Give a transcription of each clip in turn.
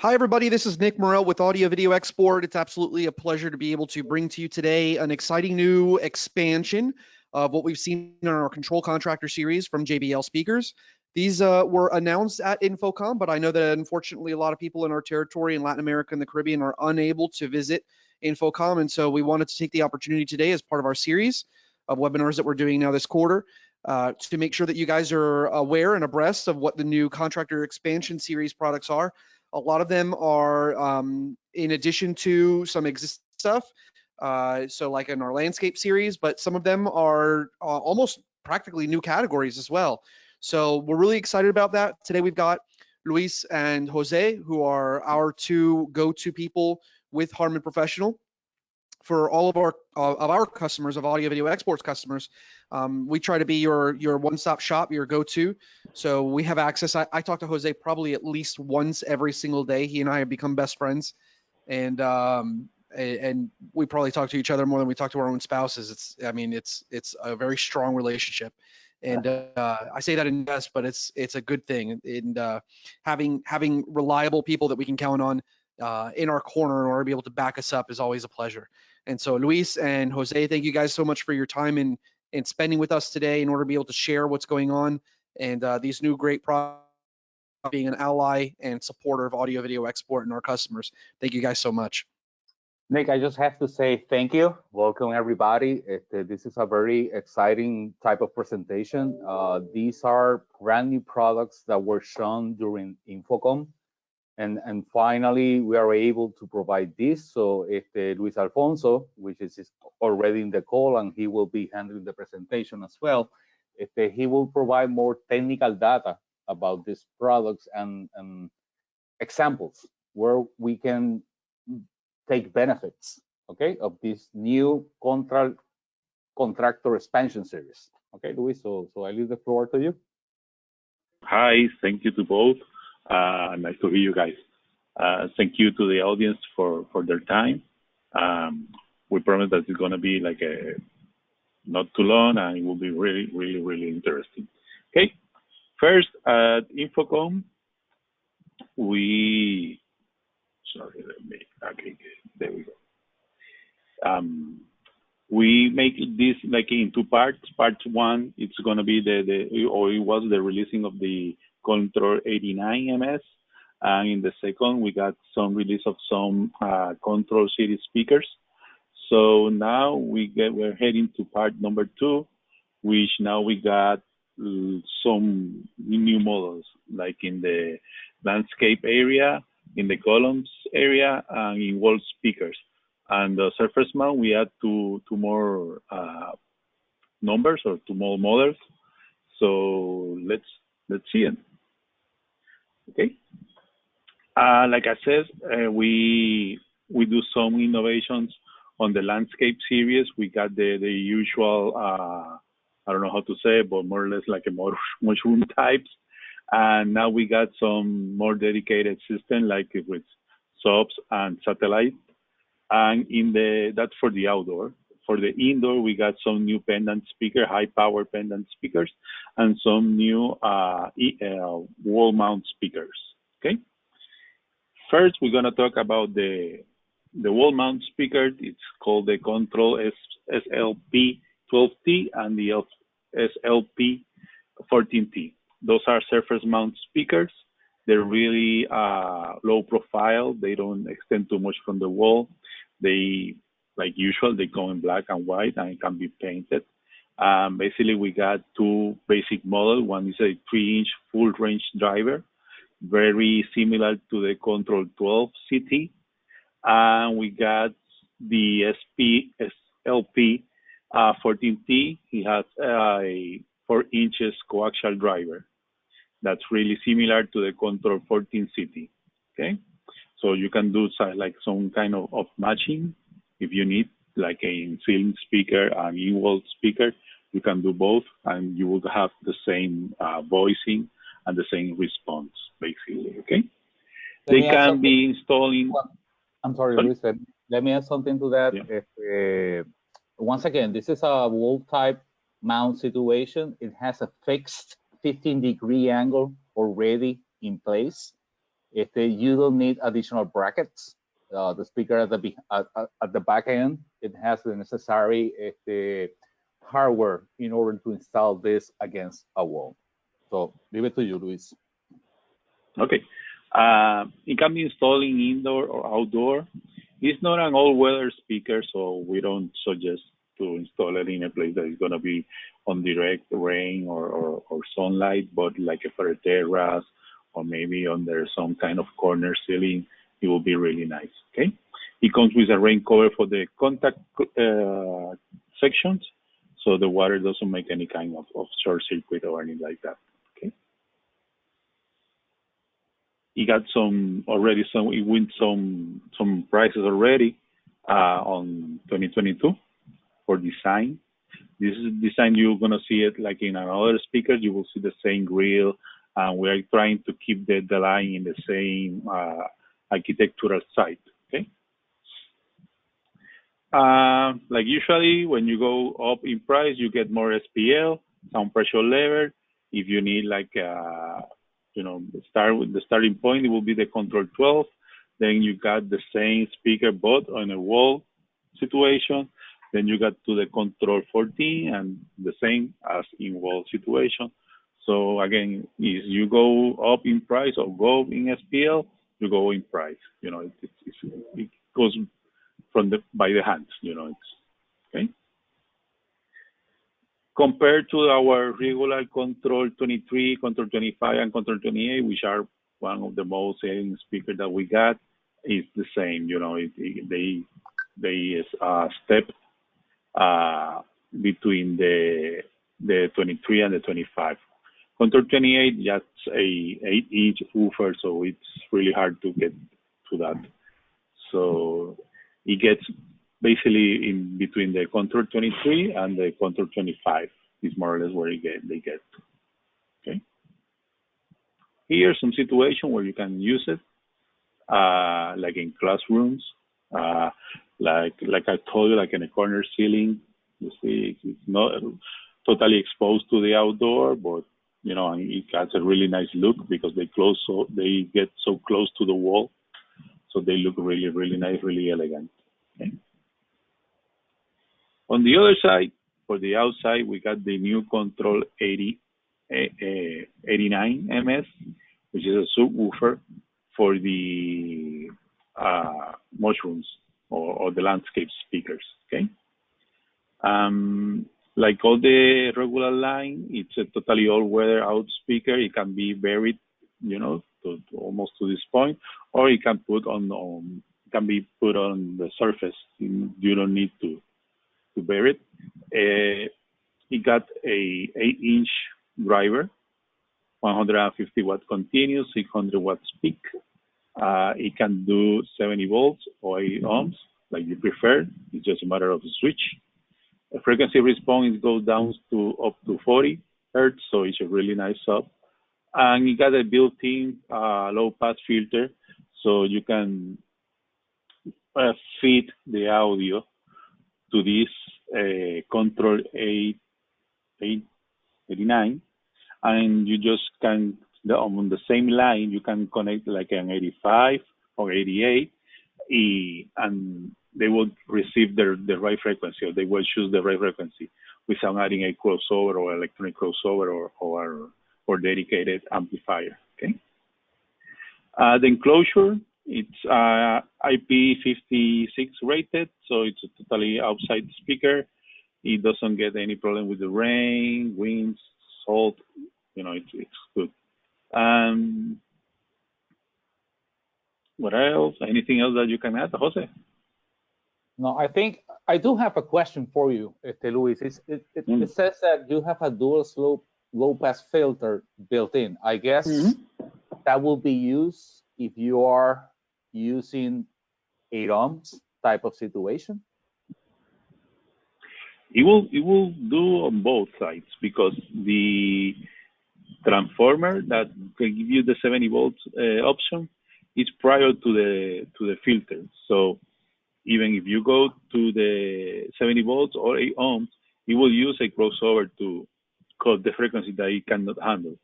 Hi, everybody. This is Nick Morrell with Audio Video Export. It's absolutely a pleasure to be able to bring to you today an exciting new expansion of what we've seen in our Control Contractor Series from JBL speakers. These were announced at InfoComm, but I know that unfortunately a lot of people in our territory in Latin America and the Caribbean are unable to visit InfoComm, and so we wanted to take the opportunity today as part of our series of webinars that we're doing now this quarter to make sure that you guys are aware and abreast of what the new Contractor Expansion Series products are. A lot of them are in addition to some existing stuff, so like in our landscape series, but some of them are almost practically new categories as well. So we're really excited about that. Today we've got Luis and Jose, who are our two go-to people with Harman Professional. For all of our customers, of Audio Video Exports customers, we try to be your one-stop shop, your go-to. So we have access. I talk to Jose probably at least once every single day. He and I have become best friends, and we probably talk to each other more than we talk to our own spouses. It's a very strong relationship, and I say that in jest, but it's a good thing. And having reliable people that we can count on in our corner in order to be able to back us up is always a pleasure. And so Luis and Jose, thank you guys so much for your time and spending with us today in order to be able to share what's going on and these new great products, being an ally and supporter of Audio Video Export and our customers. Thank you guys so much. Nick, I just have to say thank you. Welcome, everybody. This is a very exciting type of presentation. These are brand new products that were shown during InfoComm. And finally, we are able to provide this. So Luis Alfonso, which is already in the call, and he will be handling the presentation as well, he will provide more technical data about these products and examples where we can take benefits, okay, of this new contractor expansion series. Okay, Luis, so I leave the floor to you. Hi, thank you to both. Nice to hear you guys. Thank you to the audience for their time. We promise that it's going to be like not too long, and it will be really, really, really interesting. Okay, first at InfoComm, there we go. We make this like in two parts. Part one, it's going to be it was the releasing of the Control 89 MS. And in the second, we got some release of some Control Series speakers. So now we're heading to part number two, which now we got some new models, like in the landscape area, in the columns area, and in wall speakers. And the surface mount, we add two more numbers or two more models. So let's see it. Okay. Like I said, we do some innovations on the landscape series. We got the usual, I don't know how to say it, but more or less like a mushroom types. And now we got some more dedicated system, like with subs and satellite. And that's for the outdoor. For the indoor, we got some new pendant speaker, high power pendant speakers, and some new wall mount speakers. Okay. First, we're gonna talk about the wall mount speaker. It's called the Control SLP 12T and the SLP 14T. Those are surface mount speakers. They're really low profile. They don't extend too much from the wall. They, like usual, they go in black and white and it can be painted. Basically, we got two basic models. One is a 3-inch full range driver, very similar to the Control 12 CT. And we got the SLP 14T. He has a 4 inches coaxial driver. That's really similar to the Control 14 CT. Okay, so you can do like some kind of matching if you need, like a ceiling speaker and in-wall speaker. You can do both, and you will have the same voicing and the same response, basically. Okay, they can be installing. I'm sorry, Luis. Let me add something to that. Yeah. Once again, this is a wall type mount situation. It has a fixed 15-degree angle already in place. You don't need additional brackets. The speaker at the back end, it has the necessary hardware in order to install this against a wall. So leave it to you, Luis. Okay. It can be installed in indoor or outdoor. It's not an all-weather speaker, so we don't suggest to install it in a place that is going to be on direct rain or sunlight, but like for a terrace or maybe under some kind of corner ceiling, it will be really nice. Okay. It comes with a rain cover for the contact sections, so the water doesn't make any kind of short circuit or anything like that. Okay. It got it went some prizes already on 2022 for design. This is design, you're gonna see it like in another speaker, you will see the same grill, and we are trying to keep the line in the same architectural site. Okay. Like usually when you go up in price, you get more SPL, sound pressure level. If you need like the starting point, it will be the Control 12. Then you got the same speaker but on a wall situation. Then you got to the Control 14 and the same as in wall situation. So again, if you go up in price or go in SPL, you go in price. It goes by the hand. It's okay. Compared to our regular Control 23, Control 25, and Control 28, which are one of the most selling speakers that we got, is the same. They step between the 23 and the 25. Control 28, that's a 8-inch woofer, so it's really hard to get to that. So it gets basically in between the Control 23 and the Control 25 is more or less where they get. Okay. Here's some situation where you can use it, like in classrooms, like I told you, like in a corner ceiling. You see, it's not totally exposed to the outdoor, but it has a really nice look because they get so close to the wall, so they look really, really nice, really elegant. Okay. On the other side, for the outside, we got the new Control 89 MS, which is a subwoofer for the mushrooms or the landscape speakers. Okay. Like all the regular line, it's a totally all-weather out speaker. It can be buried, almost to this point, or it can be put on the surface. You don't need to bury it. It got a 8-inch driver, 150 watt continuous, 600 watts peak. It can do 70 volts or 8 ohms, like you prefer. It's just a matter of the switch. The frequency response goes down to up to 40 hertz, so it's a really nice sub. And it got a built-in low pass filter, so you can feed the audio to this Control 89, and you just can, on the same line, you can connect like an 85 or 88, and they will receive the right frequency, or they will choose the right frequency without adding a crossover or electronic crossover or dedicated amplifier. Okay. The enclosure, it's IP56 rated, so it's a totally outside speaker. It doesn't get any problem with the rain, winds, salt. It's good. What else? Anything else that you can add, Jose? No, I think I do have a question for you, Luis. It says that you have a dual slope low pass filter built in. I guess that will be used if you are using 8 ohms type of situation. It will do on both sides, because the transformer that can give you the 70 volts option is prior to the filter. So even if you go to the 70 volts or 8 ohms, it will use a crossover to cut the frequency that it cannot handle.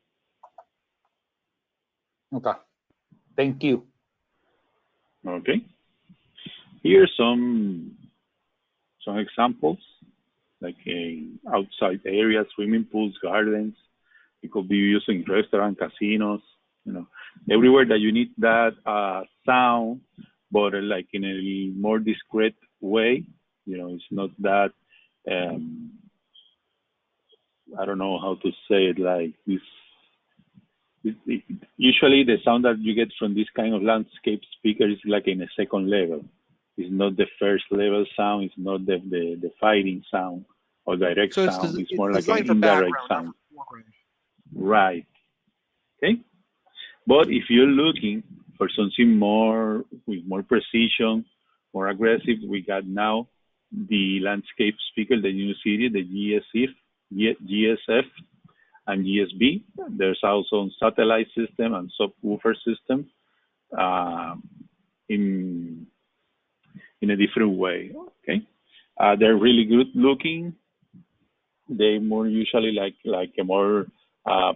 Okay. Thank you. Okay. Here are some examples, like outside areas, swimming pools, gardens. It could be used in restaurants, casinos, everywhere that you need that sound, but like in a more discreet way. It's not that, I don't know how to say it, like this. Usually the sound that you get from this kind of landscape speaker is like in a second level. It's not the first level sound. It's not the fighting sound or direct So sound. It's more like an designed for indirect background, not sound. for foreground. Right. Okay. But if you're looking for something more with more precision, more aggressive, we got now the landscape speaker, the new series, the GSF and GSB. There's also satellite system and subwoofer system in a different way. Okay, they're really good looking. They more usually like a more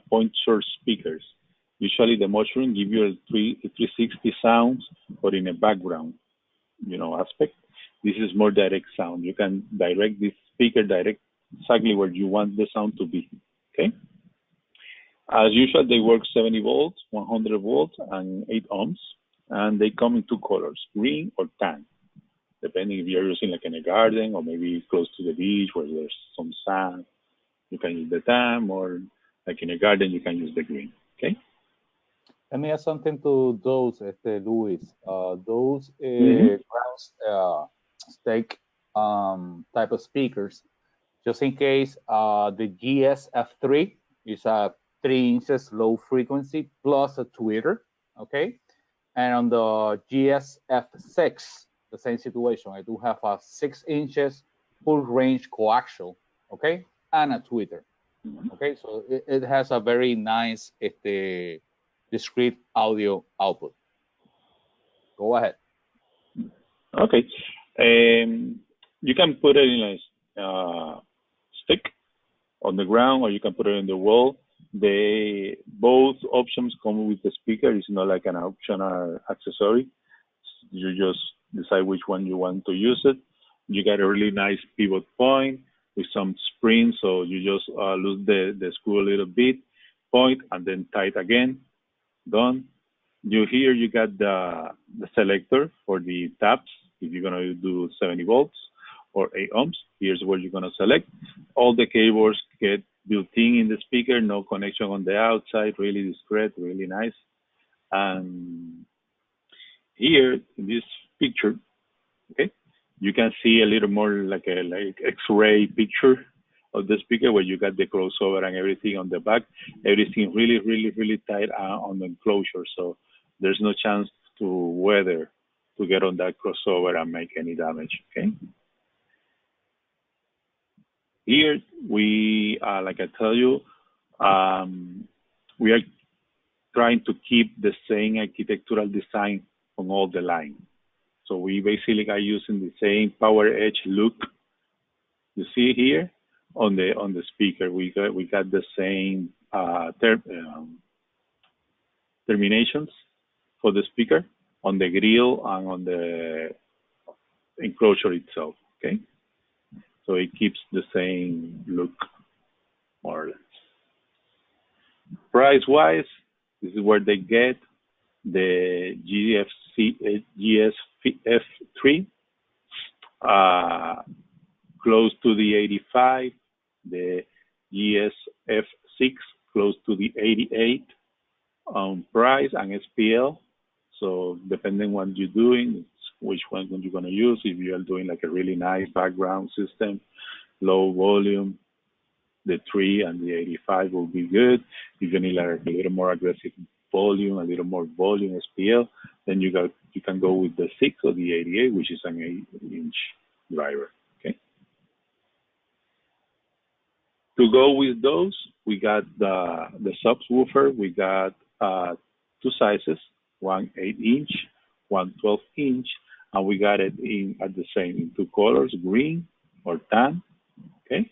point source speakers. Usually the mushroom give you a 360 sounds, but in a background, aspect. This is more direct sound. You can direct this speaker direct exactly where you want the sound to be. Okay. As usual, they work 70 volts, 100 volts, and 8 ohms, and they come in two colors, green or tan, depending if you're using like in a garden or maybe close to the beach where there's some sand. You can use the tan, or like in a garden, you can use the green. Okay. Let me add something to those, Luis. Those ground stake type of speakers, just in case the GSF3 is a 3 inches low frequency plus a tweeter, okay? And on the GSF6, the same situation. I do have a 6 inches full range coaxial, okay? And a tweeter, okay? So it has a very nice discrete audio output. Go ahead. Okay. You can put it in a stick on the ground, or you can put it in the wall. Both options come with the speaker. It's not like an optional accessory. You just decide which one you want to use it. You got a really nice pivot point with some springs, so you just lose the screw a little bit, point, and then tight again. Done. Here you got the selector for the taps if you're gonna do 70 volts or 8 ohms. Here's where you're gonna select. All the cables get built in the speaker, no connection on the outside, really discreet, really nice. And here in this picture, okay, you can see a little more like X-ray picture of the speaker where you got the crossover and everything on the back. Everything really, really, really tight on the enclosure, so there's no chance to weather to get on that crossover and make any damage. Okay. Here we, like I tell you, we are trying to keep the same architectural design on all the line. So we basically are using the same power edge look. You see here on the speaker, we got the same terminations for the speaker on the grill and on the enclosure itself. Okay, so it keeps the same look, more or less. Price wise, this is where they get the GSF3 close to the 85, the GSF6 close to the 88 on price and SPL. So depending what you're doing, which one you're going to use. If you are doing like a really nice background system, low volume, the 3 and the 85 will be good. If you need like a little more aggressive volume, a little more volume SPL, then you can go with the 6 or the 88, which is an 8-inch driver. Okay. To go with those, we got the subwoofer. We got two sizes, one 8-inch, one 12-inch, and we got it at the same in two colors, green or tan. Okay.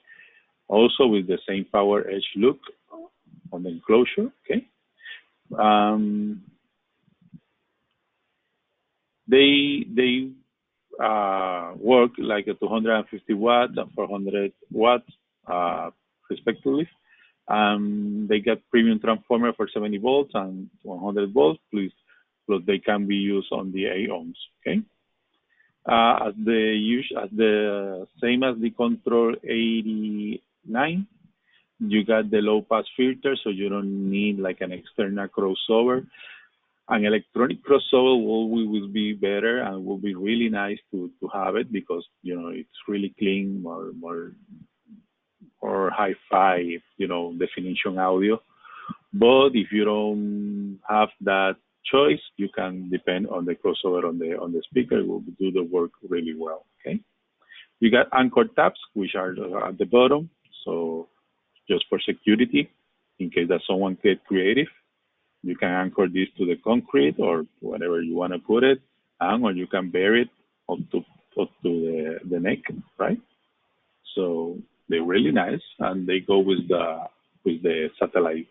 Also with the same power edge look on the enclosure. Okay. They work like a 250 watt and 400 watts, respectively. They get premium transformer for 70 volts and 100 volts, plus they can be used on the 8 ohms. Okay. As the same as the Control 89, you got the low pass filter, so you don't need like an external crossover. An electronic crossover will be better and will be really nice to have it, because it's really clean, more hi-fi, definition audio. But if you don't have that choice, you can depend on the crossover on the speaker. It will do the work really well. Okay. You got anchor tabs, which are at the bottom, so just for security, in case that someone get creative, you can anchor this to the concrete or whatever you want to put it, or you can bury it up to the neck, right? So they're really nice, and they go with the satellite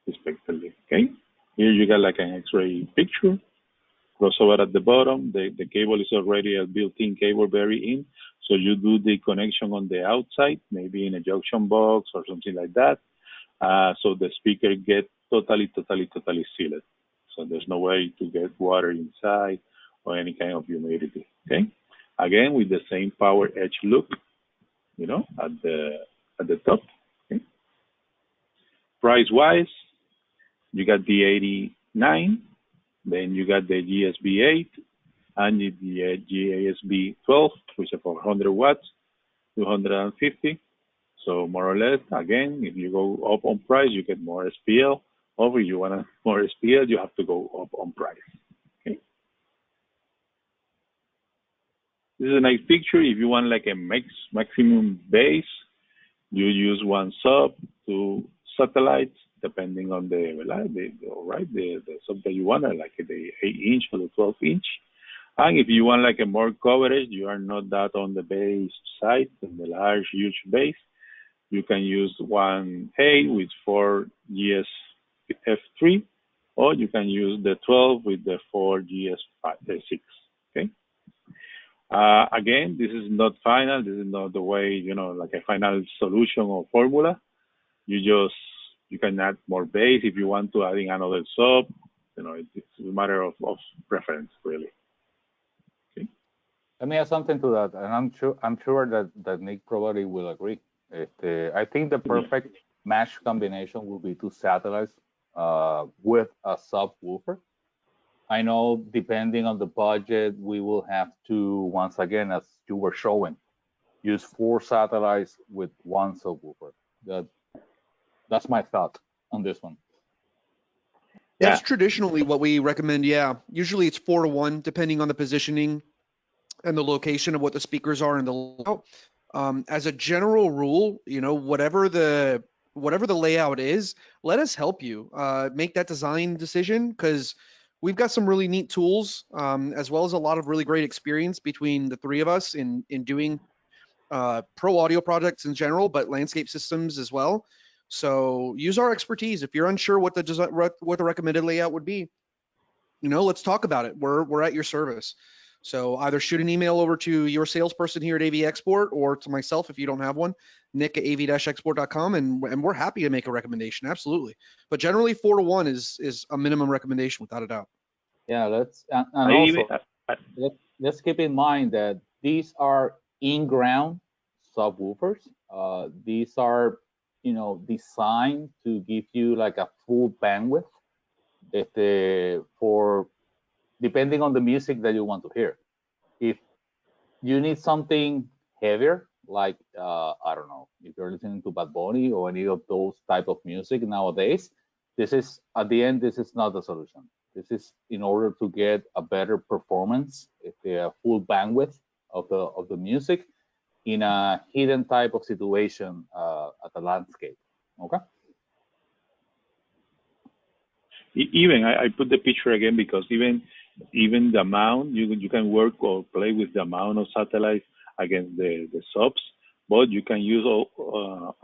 respectively. Okay. Here you got like an X-ray picture. Crossover at the bottom. The cable is already a built-in cable buried in, so you do the connection on the outside, maybe in a junction box or something like that. So the speaker gets totally sealed. So there's no way to get water inside or any kind of humidity. Okay. Again, with the same power edge look, at the top. Okay. Price-wise, you got the 89, then you got the GSB 8 and the GSB 12, which is for 100 watts, 250. So more or less, again, if you go up on price, you get more SPL. Or if you want more SPL, you have to go up on price. Okay. This is a nice picture. If you want like a maximum base, you use one sub, 2 satellites, depending on the sub that you want, like the 8-inch or the 12-inch. And if you want like a more coverage, you are not that on the base side, on the large, huge base, you can use one A with 4 GSF3, or you can use the 12 with the 4 GS6. Okay. Again, this is not final. This is not the way, like a final solution or formula. You can add more base if you want to adding another sub. It's a matter of preference, really. Okay. Let me add something to that, and I'm sure that Nick probably will agree. I think the perfect match combination will be 2 satellites with a subwoofer. I know, depending on the budget, we will have to, once again, as you were showing, use 4 satellites with 1 subwoofer. That's my thought on this one. That's traditionally what we recommend. Yeah, usually it's 4-to-1, depending on the positioning and the location of what the speakers are in the layout. As a general rule, whatever the layout is, let us help you make that design decision, because we've got some really neat tools, as well as a lot of really great experience between the 3 of us in doing pro audio projects in general, but landscape systems as well. So use our expertise. If you're unsure what the recommended layout would be, let's talk about it. We're at your service. So either shoot an email over to your salesperson here at AV Export, or to myself if you don't have one, Nick at av-export.com, and we're happy to make a recommendation. Absolutely. But generally 4-to-1 is a minimum recommendation, without a doubt. Yeah, let's keep in mind that these are in-ground subwoofers. These are designed to give you like a full bandwidth for depending on the music that you want to hear. If you need something heavier, like I don't know, if you're listening to Bad Bunny or any of those type of music nowadays, this is not the solution. This is in order to get a better performance, the full bandwidth of the music in a hidden type of situation at the landscape. Okay. Even I put the picture again because even the mount, you can work or play with the amount of satellites against the subs, but you can use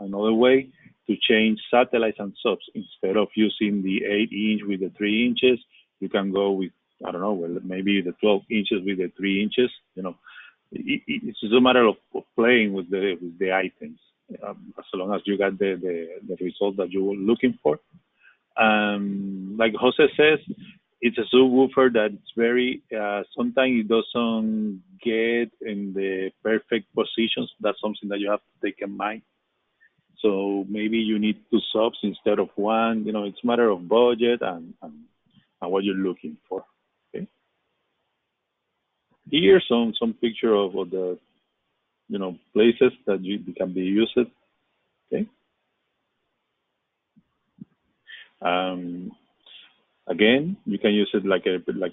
another way to change satellites and subs. Instead of using the 8-inch with the 3 inches, you can go with I don't know, well, maybe the 12 inches with the 3 inches. You know, it's just a matter of playing with the items. As long as you got the result that you were looking for. Like Jose says, it's a subwoofer that's very, sometimes it doesn't get in the perfect positions. That's something that you have to take in mind. So maybe you need two subs instead of one. You know, it's a matter of budget and what you're looking for. Okay. Here some picture of the, you know, places that can be used. Okay. Again, you can use it like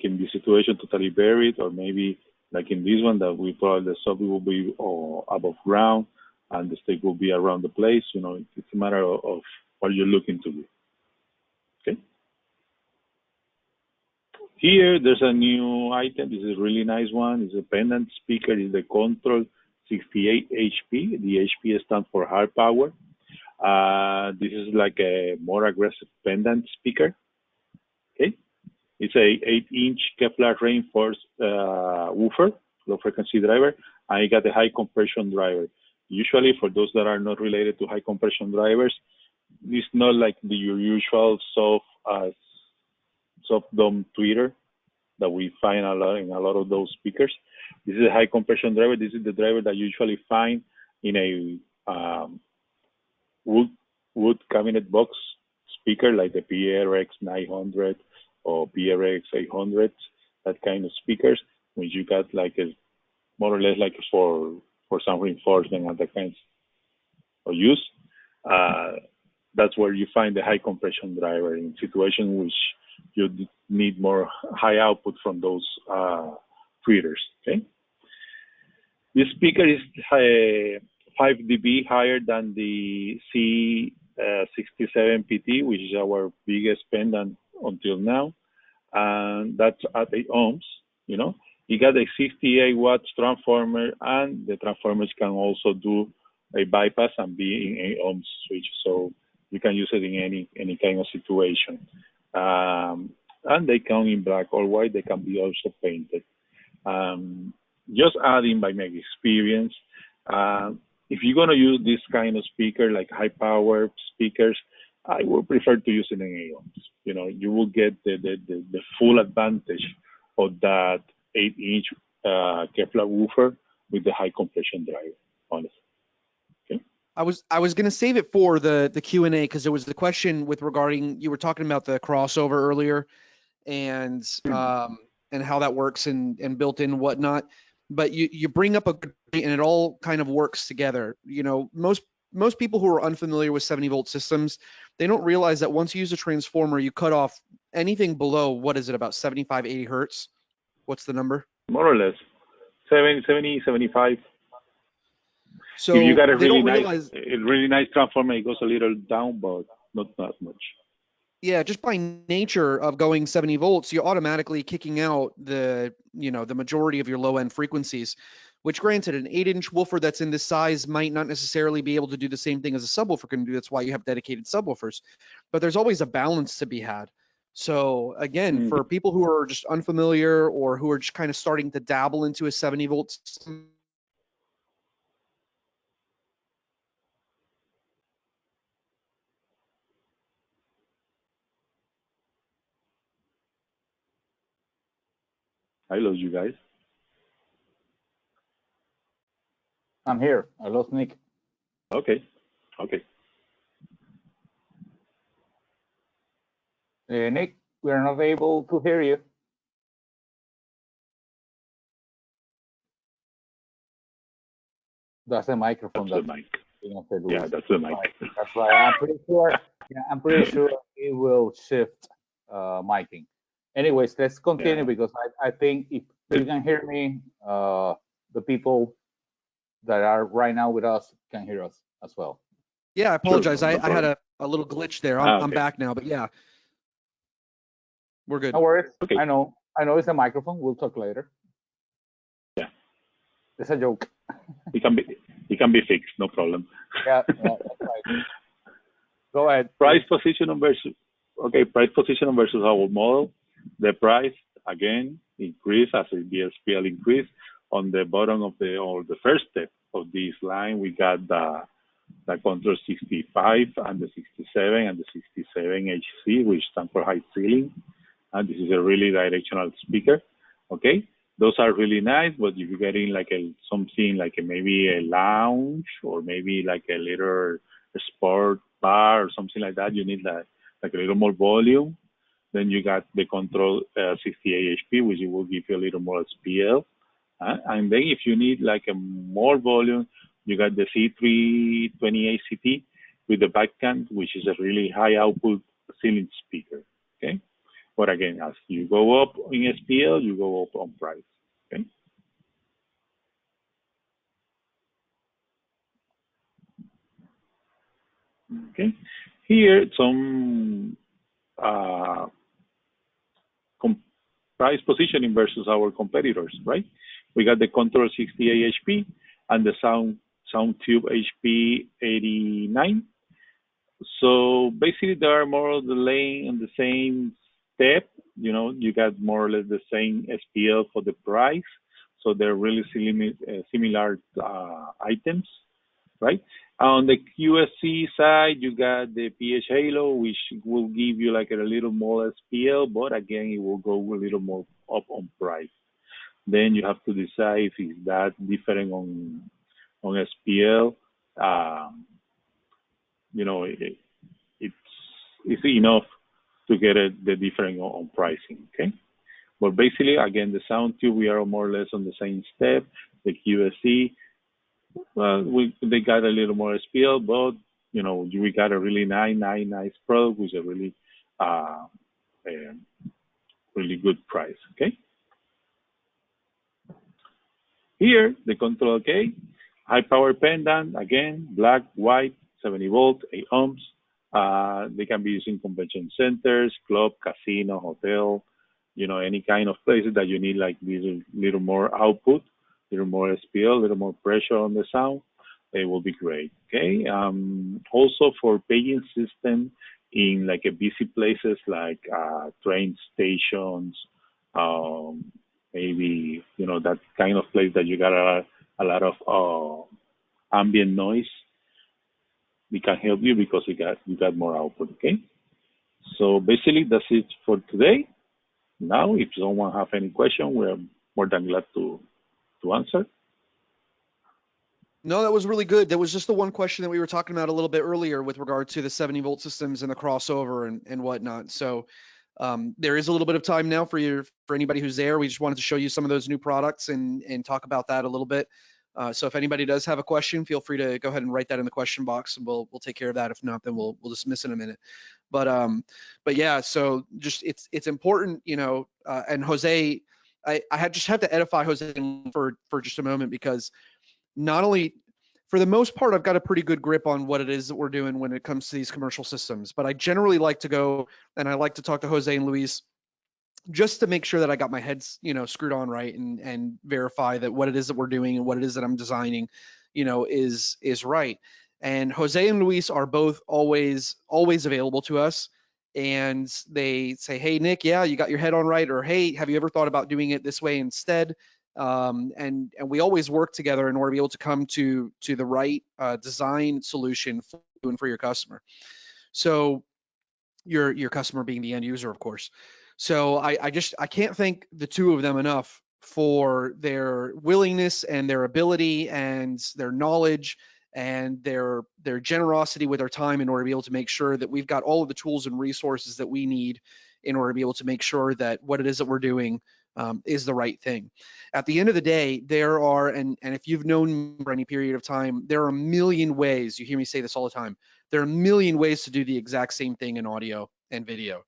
in this situation, totally buried, or maybe like in this one that we probably the sub will be above ground and the stick will be around the place. You know, it's a matter of what you're looking to do. Okay. Here, there's a new item. This is a really nice one. It's a pendant speaker. It's the Control 68 HP. The HP stands for high power. This is like a more aggressive pendant speaker. Okay. It's a 8-inch Kevlar reinforced woofer, low frequency driver, and it got a high compression driver. Usually, for those that are not related to high compression drivers, it's not like your usual soft dome tweeter that we find in a lot of those speakers. This is a high compression driver. This is the driver that you usually find in a wood cabinet box speaker like the PRX 900 or PRX 800, that kind of speakers, which you got like a more or less like for some reinforcement and that kinds of use. That's where you find the high compression driver in situations which you need more high output from those tweeters. Okay. This speaker is 5 dB higher than the C67 PT, which is our biggest pendant until now, and that's at 8 ohms. You know, you got a 68 watts transformer, and the transformers can also do a bypass and be in 8 ohms switch, so you can use it in any kind of situation. And they come in black or white. They can be also painted. Just adding by my experience, if you're going to use this kind of speaker, like high power speakers, I would prefer to use it in 8 ohms. You know, you will get the full advantage of that 8-inch Kevlar woofer with the high compression driver, honestly. Okay. I was going to save it for the Q&A because there was the question with regarding, you were talking about the crossover earlier and how that works and built in and whatnot. But you bring up a good point, and it all kind of works together. You know, most people who are unfamiliar with 70-volt systems, they don't realize that once you use a transformer, you cut off anything below, what is it, about 75, 80 hertz? What's the number? More or less. 70, 75. So if you got a really nice transformer, it goes a little down, but not that much. Yeah, just by nature of going 70 volts, you're automatically kicking out the majority of your low end frequencies, which granted, an 8-inch woofer that's in this size might not necessarily be able to do the same thing as a subwoofer can do. That's why you have dedicated subwoofers, but there's always a balance to be had. So again, for people who are just unfamiliar or who are just kind of starting to dabble into a 70 volt system, I lost you guys. I'm here. I lost Nick. Okay. Nick, we are not able to hear you. That's the microphone. That's the mic. Yeah, that's the mic. That's right. I'm pretty sure it will shift miking. Anyways, let's continue because I think if you can hear me, the people that are right now with us can hear us as well. Yeah, I apologize. Sure, I had a little glitch there. I'm back now, but yeah, we're good. No worries. Okay. I know it's a microphone. We'll talk later. Yeah. It's a joke. It can be fixed, no problem. Yeah, that's right. Go ahead. Price position versus our model. The price again increase as the SPL increase. On the bottom of the first step of this line, we got the control 65 and the 67 and the 67 HC, which stands for high ceiling. And this is a really directional speaker. Okay, those are really nice, but if you're getting like something like maybe a lounge or maybe like a little sport bar or something like that, you need like a little more volume. Then you got the control 68 HP, which will give you a little more SPL. And then if you need like a more volume, you got the C320 ACT with the backhand, which is a really high output ceiling speaker. Okay. But again, as you go up in SPL, you go up on price. Okay. Okay. Here, some price positioning versus our competitors, right? We got the Control 68 HP and the Soundtube HP 89. So basically, they are more of the lane in the same step. You know, you got more or less the same SPL for the price. So they're really similar items, right? On the QSC side, you got the PH Halo, which will give you like a little more SPL, but again, it will go a little more up on price. Then you have to decide if it's that different on SPL. You know, it's enough to get the difference on pricing, okay? But basically, again, the Soundtube, we are more or less on the same step. The QSC, well, they got a little more SPL, but, you know, we got a really nice product with a really, really good price, okay? Here, the Control K, high power pendant, again, black, white, 70 volt, 8 ohms. They can be used in convention centers, club, casino, hotel, you know, any kind of places that you need like little more output, little more SPL, little more pressure on the sound. It will be great, okay? Also for paging system in like a busy places like train stations, maybe, you know, that kind of place that you got a lot of ambient noise. We can help you because you got more output, okay? So basically that's it for today. Now, if someone have any question, we're more than glad to answer. No, that was really good. That was just the one question that we were talking about a little bit earlier with regard to the 70 volt systems and the crossover and whatnot. So there is a little bit of time now for anybody who's there. We just wanted to show you some of those new products and talk about that a little bit. So if anybody does have a question, feel free to go ahead and write that in the question box, and we'll take care of that. If not, then we'll dismiss in a minute. But yeah, so just it's important, you know. And Jose, I just have to edify Jose for just a moment, because not only, for the most part, I've got a pretty good grip on what it is that we're doing when it comes to these commercial systems, but I generally like to go and I like to talk to Jose and Luis just to make sure that I got my heads, you know, screwed on right, and verify that what it is that we're doing and what it is that I'm designing, you know, is right. And Jose and Luis are both always available to us, and they say, hey Nick, yeah, you got your head on right, or hey, have you ever thought about doing it this way instead? And we always work together in order to be able to come to the right design solution for you and for your customer. So your customer being the end user, of course. So I can't thank the two of them enough for their willingness and their ability and their knowledge and their generosity with their time in order to be able to make sure that we've got all of the tools and resources that we need in order to be able to make sure that what it is that we're doing is the right thing. At the end of the day, there are, and if you've known me for any period of time, there are a million ways, you hear me say this all the time, there are a million ways to do the exact same thing in audio and video.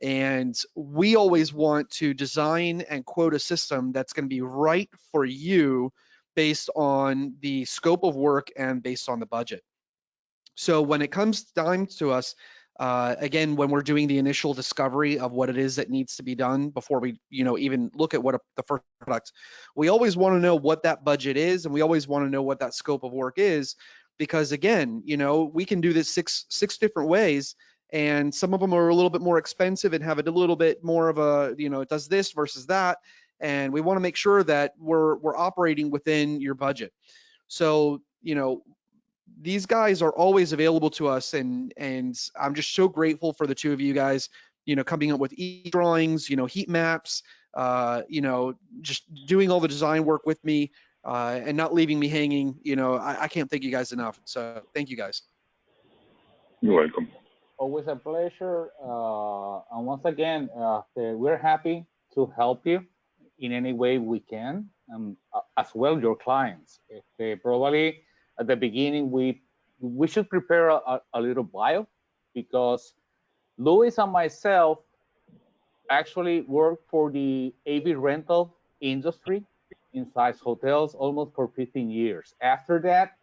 And we always want to design and quote a system that's going to be right for you based on the scope of work and based on the budget. So when it comes time to us, again, when we're doing the initial discovery of what it is that needs to be done before we, you know, even look at what the first product, we always want to know what that budget is, and we always want to know what that scope of work is, because again, you know, we can do this six different ways, and some of them are a little bit more expensive and have a little bit more of a, it does this versus that, and we want to make sure that we're operating within your budget. So, these guys are always available to us, and I'm just so grateful for the two of you guys, coming up with drawings, heat maps, just doing all the design work with me, and not leaving me hanging. I can't thank you guys enough. So thank you guys. You're welcome. Always a pleasure. And once again, we're happy to help you in any way we can, and as well your clients. Probably at the beginning, we should prepare a little bio, because Luis and myself actually work for the AV rental industry inside hotels almost for 15 years. After that,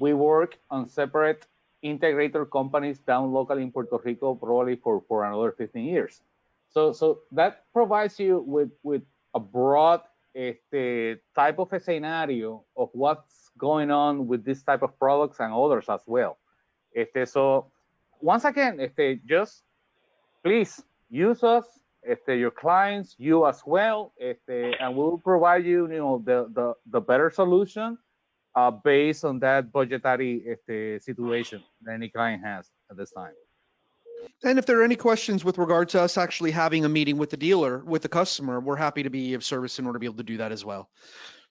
we work on separate integrator companies down locally in Puerto Rico, probably for another 15 years. So that provides you with a broad type of a scenario of what's going on with this type of products and others as well. So once again, just please use us, your clients, you as well, and we'll provide you, the better solution based on that budgetary situation that any client has at this time. And if there are any questions with regard to us actually having a meeting with the dealer, with the customer, we're happy to be of service in order to be able to do that as well.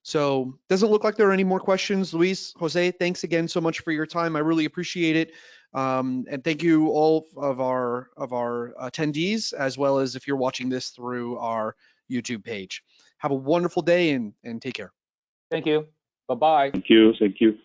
So doesn't look like there are any more questions. Luis, Jose, thanks again so much for your time. I really appreciate it. And thank you all of our attendees, as well as if you're watching this through our YouTube page. Have a wonderful day and take care. Thank you. Bye-bye. Thank you. Thank you.